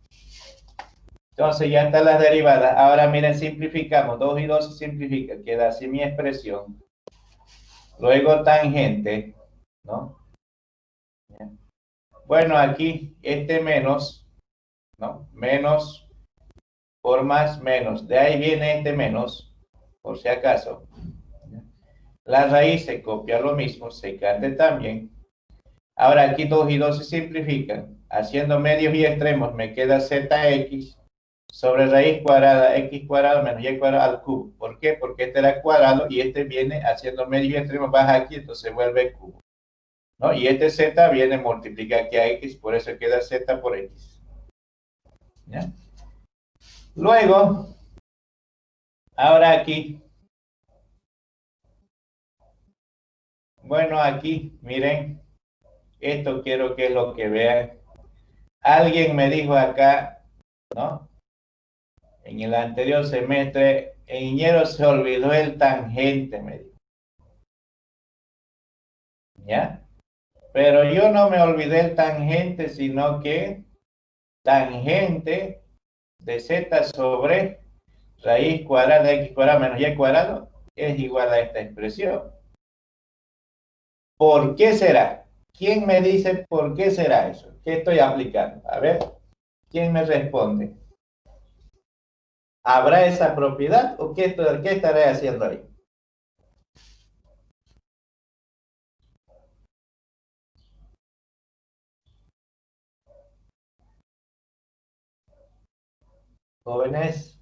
Entonces ya están las derivadas. Ahora miren, simplificamos. 2 y 2 se simplifica. Queda así mi expresión. Luego tangente, ¿no? Bueno, aquí este menos, ¿no? Menos por más menos. De ahí viene este menos, por si acaso. La raíz se copia lo mismo, secante también. Ahora aquí 2 y 2 se simplifican. Haciendo medios y extremos me queda zx sobre raíz cuadrada x cuadrado menos y cuadrado al cubo. ¿Por qué? Porque este era cuadrado y este viene haciendo medios y extremos, baja aquí, entonces vuelve cubo, ¿no? Y este z viene multiplica aquí a x, por eso queda z por x. ¿Ya? Luego, ahora aquí, bueno, aquí, miren, esto quiero que es lo que vean. Alguien me dijo acá, ¿no?, en el anterior semestre, el ingeniero se olvidó el tangente, me dijo. ¿Ya? Pero yo no me olvidé el tangente, sino que tangente de z sobre raíz cuadrada de x cuadrado menos y cuadrado es igual a esta expresión. ¿Por qué será? ¿Quién me dice por qué será eso? ¿Qué estoy aplicando? A ver, ¿quién me responde? ¿Habrá esa propiedad o qué estaré haciendo ahí? Jóvenes.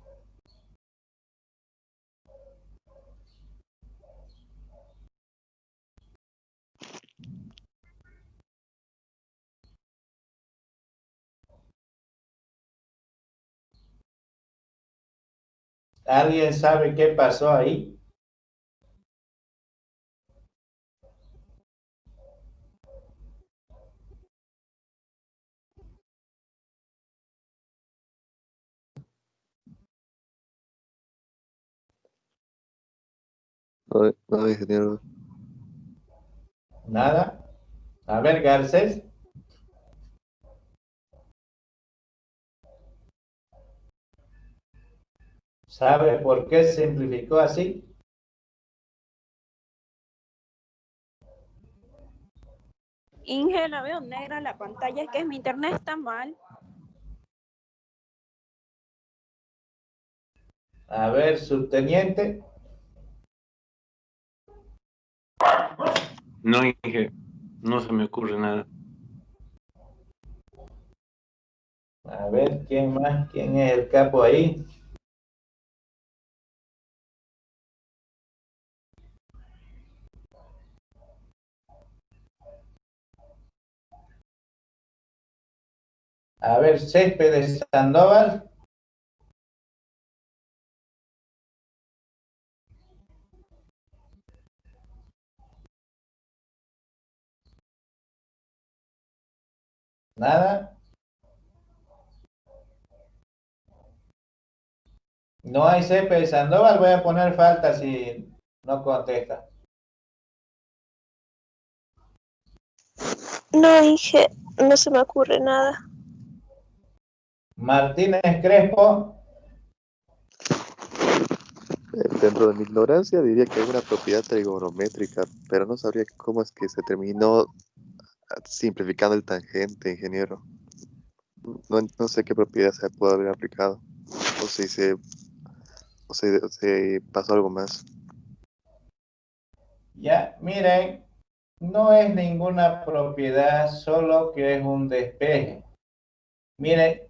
¿Alguien sabe qué pasó ahí? No, no, ingeniero. Nada. A ver, Garcés. ¿Sabe por qué se simplificó así? Inge, la veo negra la pantalla, es que mi internet está mal. A ver, subteniente. No, Inge, no se me ocurre nada. A ver, ¿quién más? ¿Quién es el capo ahí? A ver, Céspedes Sandoval. Nada. No hay Céspedes Sandoval. Voy a poner falta si no contesta. No, Inge, no se me ocurre nada. Martínez Crespo. Dentro de mi ignorancia diría que hay una propiedad trigonométrica, pero no sabría cómo es que se terminó simplificando el tangente, ingeniero. No sé qué propiedad se puede haber aplicado, o si se pasó algo más. Ya, miren, no es ninguna propiedad, solo que es un despeje. Miren,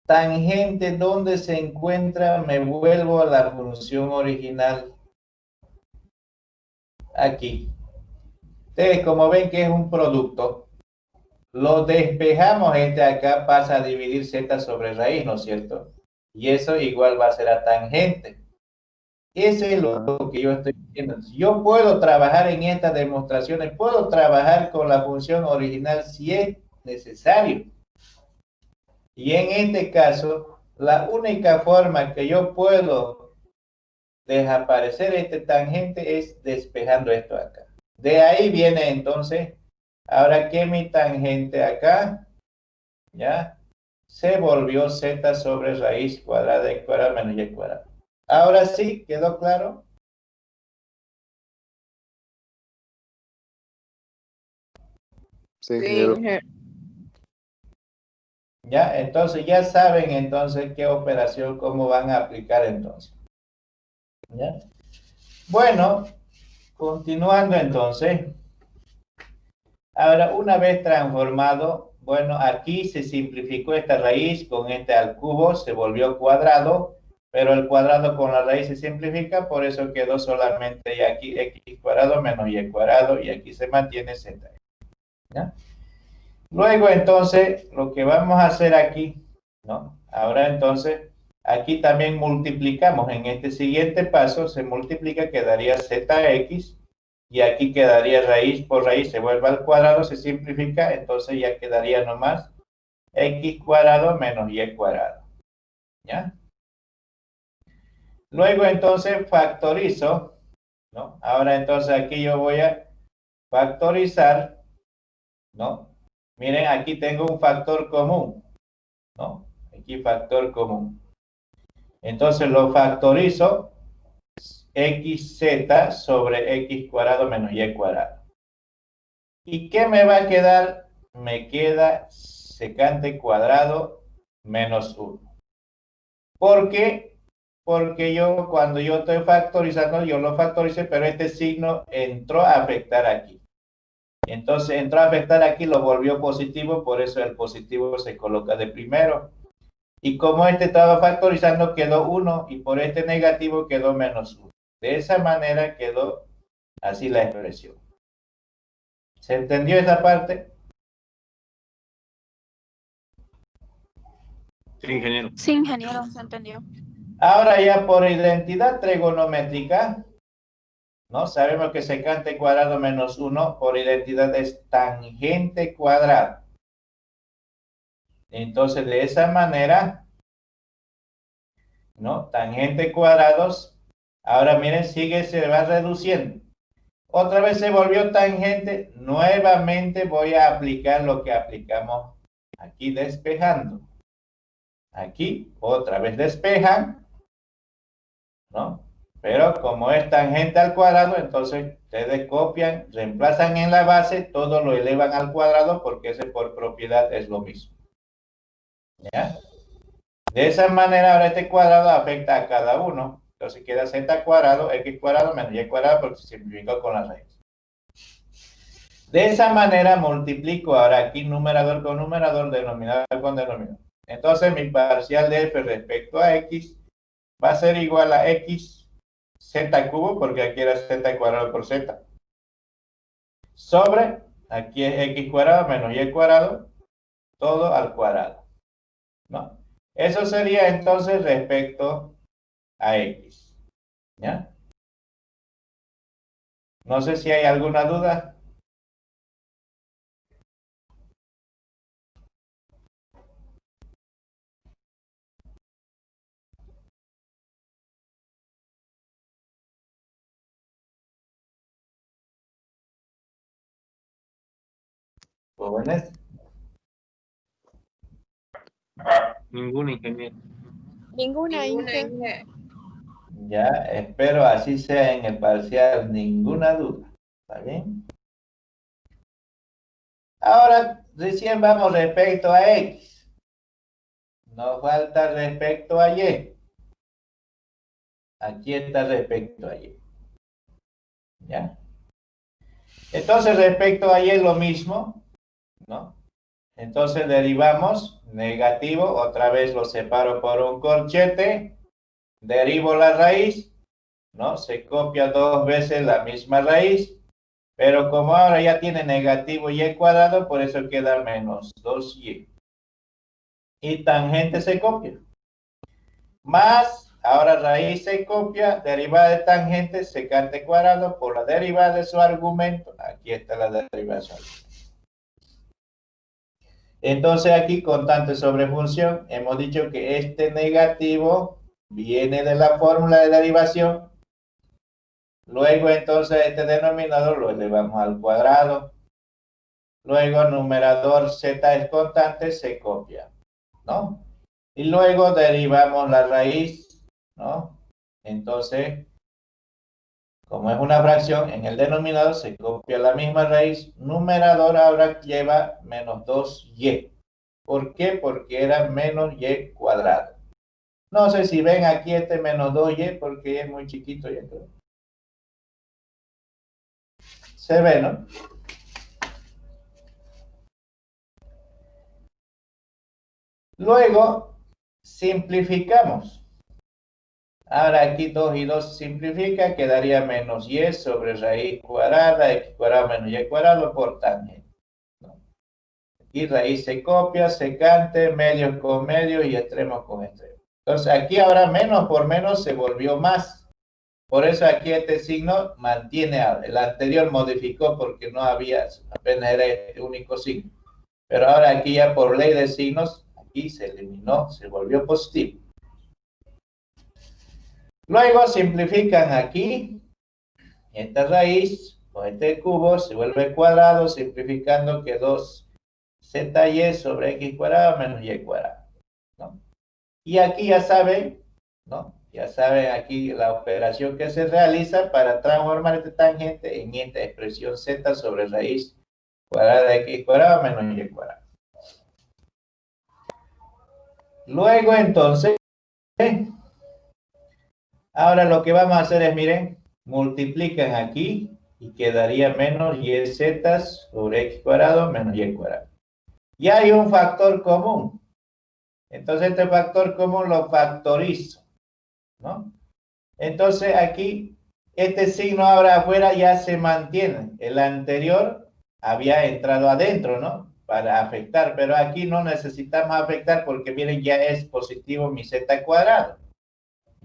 tangente, ¿dónde se encuentra? Me vuelvo a la función original. Aquí. Ustedes como ven que es un producto, lo despejamos, este acá pasa a dividir z sobre raíz, ¿no es cierto? Y eso igual va a ser a tangente. Eso es lo que yo estoy diciendo. Yo puedo trabajar en estas demostraciones, puedo trabajar con la función original si es necesario. Y en este caso, la única forma que yo puedo desaparecer este tangente es despejando esto acá. De ahí viene entonces, ahora que mi tangente acá, ya, se volvió z sobre raíz cuadrada de x cuadrado menos y cuadrado. Ahora sí, ¿quedó claro? Sí, ingeniero. Ya, entonces ya saben entonces qué operación, cómo van a aplicar entonces. ¿Ya? Bueno, continuando entonces. Ahora, una vez transformado, bueno, aquí se simplificó esta raíz con este al cubo, se volvió cuadrado, pero el cuadrado con la raíz se simplifica, por eso quedó solamente y aquí x cuadrado menos y cuadrado, y aquí se mantiene z. ¿Ya? Luego, entonces, lo que vamos a hacer aquí, ¿no? Ahora, entonces, aquí también multiplicamos. En este siguiente paso se multiplica, quedaría zx, y aquí quedaría raíz por raíz, se vuelve al cuadrado, se simplifica, entonces ya quedaría nomás x cuadrado menos y cuadrado. ¿Ya? Luego, entonces, factorizo, ¿no? Ahora, entonces, aquí yo voy a factorizar, ¿no? Miren, aquí tengo un factor común, ¿no? Aquí factor común. Entonces lo factorizo xz sobre x cuadrado menos y cuadrado. ¿Y qué me va a quedar? Me queda secante cuadrado menos 1. ¿Por qué? Porque yo cuando yo estoy factorizando, yo lo factoricé, pero este signo entró a afectar aquí. Entonces entró a afectar aquí, lo volvió positivo, por eso el positivo se coloca de primero. Y como este estaba factorizando, quedó 1 y por este negativo quedó menos 1. De esa manera quedó así la expresión. ¿Se entendió esa parte? Sí, ingeniero. Sí, ingeniero, se entendió. Ahora ya por identidad trigonométrica, ¿no? Sabemos que secante cuadrado menos 1 por identidad es tangente cuadrado. Entonces, de esa manera, ¿no? Tangente cuadrados. Ahora miren, sigue, se va reduciendo. Otra vez se volvió tangente. Nuevamente voy a aplicar lo que aplicamos aquí despejando. Aquí otra vez despejan, ¿no? Pero como es tangente al cuadrado, entonces ustedes copian, reemplazan en la base, todo lo elevan al cuadrado porque ese por propiedad es lo mismo. ¿Ya? De esa manera ahora este cuadrado afecta a cada uno. Entonces queda z cuadrado, x cuadrado menos y cuadrado porque se simplificó con la raíz. De esa manera multiplico ahora aquí numerador con numerador, denominador con denominador. Entonces mi parcial de f respecto a x va a ser igual a x z cubo, porque aquí era z cuadrado por z, sobre, aquí es x cuadrado menos y cuadrado, todo al cuadrado, ¿no? Eso sería entonces respecto a x, ¿ya? No sé si hay alguna duda. Jóvenes, Ningún ingeniero. Ninguna, Inge. ya, espero así sea en el parcial, ninguna duda, ¿está bien? Ahora, recién vamos respecto a x. Nos falta respecto a y. Aquí está respecto a y. ¿Ya? Entonces, respecto a y es lo mismo, ¿no? Entonces, derivamos negativo, otra vez lo separo por un corchete, derivo la raíz, ¿no? Se copia dos veces la misma raíz, pero como ahora ya tiene negativo y cuadrado, por eso queda menos 2y. Y tangente se copia. Más, ahora raíz se copia, derivada de tangente, secante cuadrado por la derivada de su argumento. Aquí está la derivada de su argumento. Entonces aquí, constante sobre función, hemos dicho que este negativo viene de la fórmula de derivación. Luego, entonces, este denominador lo elevamos al cuadrado. Luego, numerador z es constante, se copia, ¿no? Y luego derivamos la raíz, ¿no? Entonces, como es una fracción, en el denominador se copia la misma raíz. Numerador ahora lleva menos 2y. ¿Por qué? Porque era menos y cuadrado. No sé si ven aquí este menos 2y porque es muy chiquito. Ya creo. Se ve, ¿no? Luego, simplificamos. Ahora aquí 2 y 2 simplifica, quedaría menos y sobre raíz cuadrada, x cuadrado menos y cuadrado por tangente. ¿No? Aquí raíz se copia, secante, medios con medios y extremos con extremos. Entonces aquí ahora menos por menos se volvió más. Por eso aquí este signo mantiene, el anterior modificó porque no había, apenas era este único signo. Pero ahora aquí ya por ley de signos, aquí se eliminó, se volvió positivo. Luego simplifican aquí, esta raíz, o este cubo, se vuelve cuadrado, simplificando que 2zy sobre x cuadrado menos y cuadrado, ¿no? Y aquí ya saben, ¿no? Ya saben aquí la operación que se realiza para transformar este tangente en esta expresión z sobre raíz cuadrada de x cuadrado menos y cuadrado. Luego entonces, ahora lo que vamos a hacer es, miren, multiplican aquí y quedaría menos yz sobre x cuadrado menos y cuadrado. Y hay un factor común. Entonces este factor común lo factorizo, ¿no? Entonces aquí, este signo ahora afuera ya se mantiene. El anterior había entrado adentro, ¿no? Para afectar, pero aquí no necesitamos afectar porque miren, ya es positivo mi z cuadrado.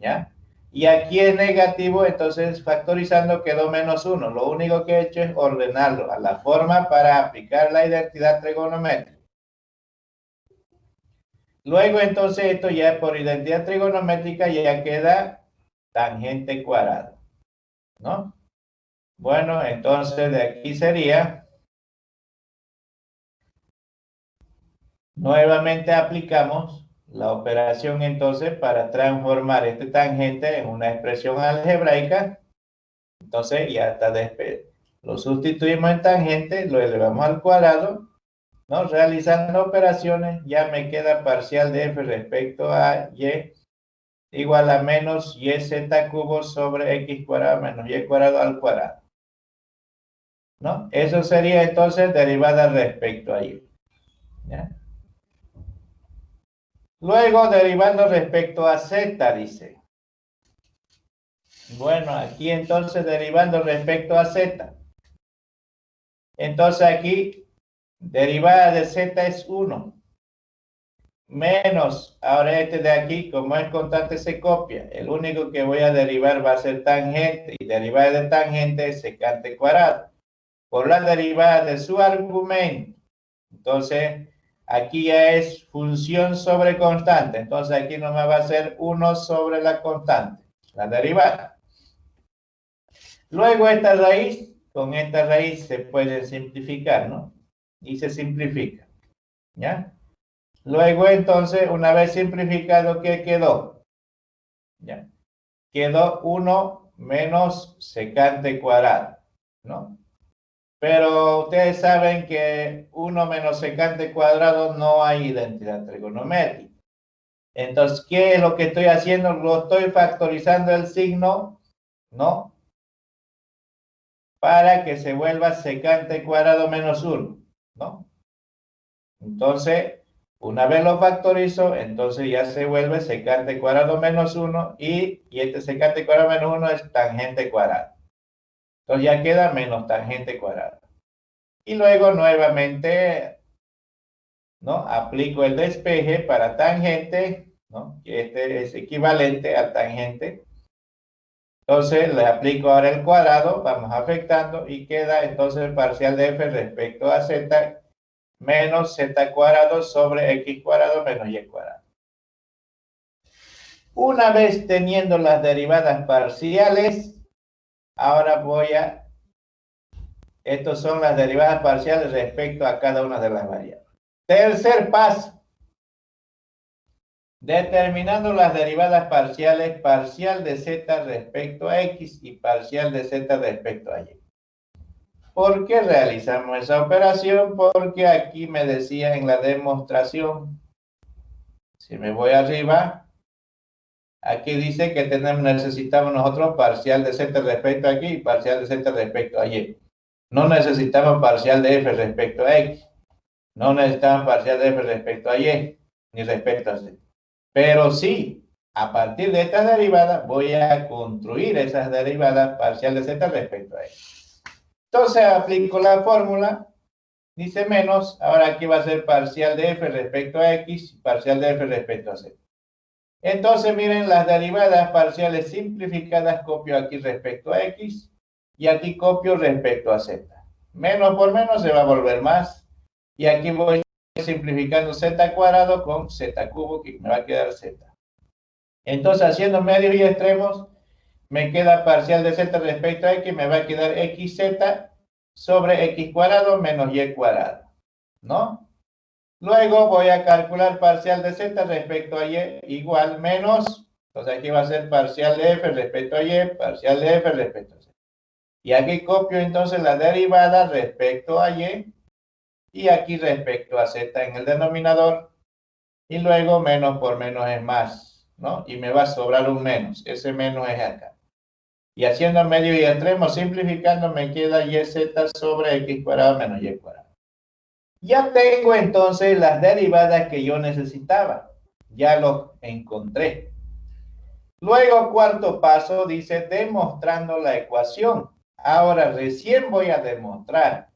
¿ya? Y aquí es negativo, entonces factorizando quedó menos 1. Lo único que he hecho es ordenarlo a la forma para aplicar la identidad trigonométrica. Luego, entonces, esto ya por identidad trigonométrica ya queda tangente cuadrada, ¿no? Bueno, entonces de aquí sería, nuevamente aplicamos la operación entonces para transformar este tangente en una expresión algebraica. Entonces ya está lo sustituimos en tangente, lo elevamos al cuadrado, ¿no? Realizando operaciones, ya me queda parcial de f respecto a y igual a menos yz cubo sobre x cuadrado menos y cuadrado al cuadrado, ¿no? Eso sería entonces derivada respecto a y, ¿ya? Luego derivando respecto a z, dice. Bueno, aquí entonces derivando respecto a z. Entonces aquí derivada de z es 1. Menos, ahora este de aquí, como es constante, se copia. El único que voy a derivar va a ser tangente. Y derivada de tangente es secante cuadrado. Por la derivada de su argumento. Entonces, aquí ya es función sobre constante. Entonces, aquí nomás va a ser 1 sobre la constante. La derivada. Luego, esta raíz, con esta raíz se puede simplificar, ¿no? Y se simplifica. ¿Ya? Luego, entonces, una vez simplificado, ¿qué quedó? ¿Ya? Quedó 1 menos secante cuadrado, ¿no? Pero ustedes saben que 1 menos secante cuadrado no hay identidad trigonométrica. Entonces, ¿qué es lo que estoy haciendo? Lo estoy factorizando el signo, ¿no? Para que se vuelva secante cuadrado menos 1, ¿no? Entonces, una vez lo factorizo, entonces ya se vuelve secante cuadrado menos 1 y este secante cuadrado menos 1 es tangente cuadrado. Entonces ya queda menos tangente cuadrado. Y luego nuevamente, ¿no? Aplico el despeje para tangente, ¿no? Este es equivalente al tangente. Entonces le aplico ahora el cuadrado, vamos afectando y queda entonces el parcial de f respecto a z menos z cuadrado sobre x cuadrado menos y cuadrado. Una vez teniendo las derivadas parciales, ahora estos son las derivadas parciales respecto a cada una de las variables. Tercer paso. Determinando las derivadas parciales, parcial de z respecto a x y parcial de z respecto a y. ¿Por qué realizamos esa operación? Porque aquí me decía en la demostración, si me voy arriba, aquí dice que necesitamos nosotros parcial de z respecto a aquí y parcial de z respecto a y. No necesitamos parcial de f respecto a x. No necesitamos parcial de f respecto a y, ni respecto a z. Pero sí, a partir de estas derivadas voy a construir esas derivadas parcial de z respecto a x. Entonces aplico la fórmula, dice menos, ahora aquí va a ser parcial de f respecto a x, parcial de f respecto a z. Entonces miren las derivadas parciales simplificadas, copio aquí respecto a x y aquí copio respecto a z. Menos por menos se va a volver más y aquí voy simplificando z cuadrado con z cubo que me va a quedar z. Entonces haciendo medios y extremos me queda parcial de z respecto a x, me va a quedar xz sobre x cuadrado menos y cuadrado, ¿no? Luego voy a calcular parcial de z respecto a y igual menos, entonces aquí va a ser parcial de f respecto a y, parcial de f respecto a z. Y aquí copio entonces la derivada respecto a y aquí respecto a z en el denominador. Y luego menos por menos es más, ¿no? Y me va a sobrar un menos, ese menos es acá. Y haciendo medio y extremo, simplificando, me queda yz sobre x cuadrado menos y cuadrado. Ya tengo entonces las derivadas que yo necesitaba. Ya lo encontré. Luego, cuarto paso, dice demostrando la ecuación. Ahora recién voy a demostrar.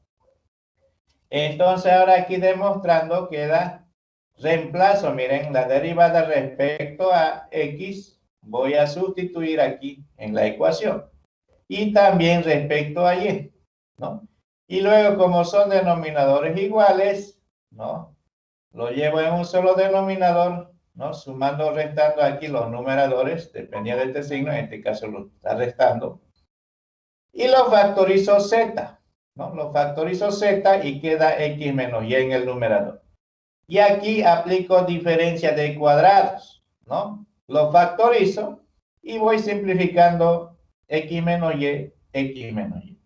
Entonces, ahora aquí demostrando queda reemplazo. Miren, la derivada respecto a x voy a sustituir aquí en la ecuación. Y también respecto a y, ¿no? Y luego, como son denominadores iguales, ¿no? Lo llevo en un solo denominador, ¿no? Sumando o restando aquí los numeradores, dependiendo de este signo, en este caso lo está restando. Y lo factorizo z, ¿no? Lo factorizo z y queda x menos y en el numerador. Y aquí aplico diferencia de cuadrados, ¿no? Lo factorizo y voy simplificando x menos y, x menos y.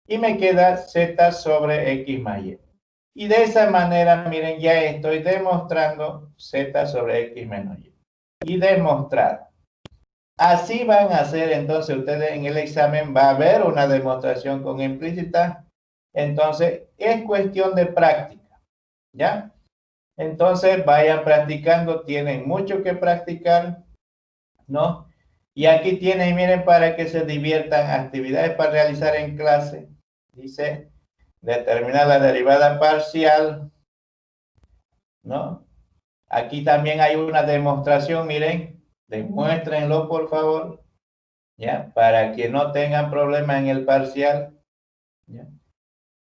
Y me queda z sobre x más y. Y de esa manera, miren, ya estoy demostrando z sobre x menos y. Y demostrar. Así van a hacer entonces ustedes en el examen, va a haber una demostración con implícita. Entonces, es cuestión de práctica, ¿ya? Entonces, vayan practicando, tienen mucho que practicar, ¿no? Y aquí tienen, miren, para que se diviertan, actividades para realizar en clase. Dice, determinar la derivada parcial, ¿no? Aquí también hay una demostración, miren, demuéstrenlo por favor, ¿ya? Para que no tengan problemas en el parcial, ¿ya?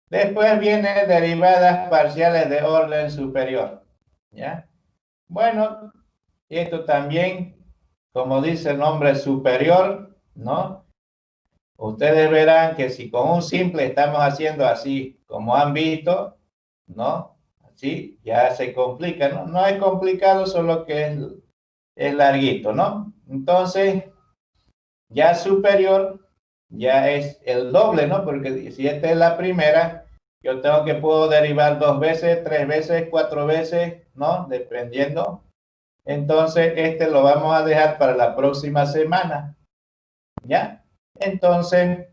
Después vienen derivadas parciales de orden superior, ¿ya? Bueno, esto también, como dice el nombre superior, ¿no? Ustedes verán que si con un simple estamos haciendo así, como han visto, ¿no? Así, ya se complica, ¿no? No es complicado, solo que es larguito, ¿no? Entonces, ya superior, ya es el doble, ¿no? Porque si esta es la primera, yo puedo derivar 2 veces, 3 veces, 4 veces, ¿no? Dependiendo. Entonces, este lo vamos a dejar para la próxima semana, ¿ya? Entonces,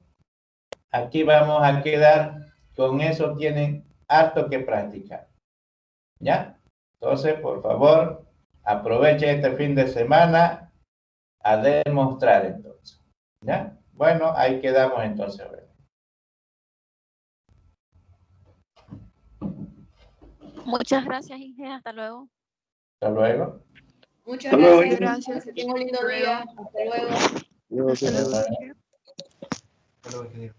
aquí vamos a quedar, con eso tienen harto que practicar, ¿ya? Entonces, por favor, aprovechen este fin de semana a demostrar entonces, ¿ya? Bueno, ahí quedamos entonces. Muchas gracias, Inge. Hasta luego. Hasta luego. Muchas Hasta luego, gracias. Que tengan un lindo día. Hasta luego. Yo, Hasta luego. Hasta luego.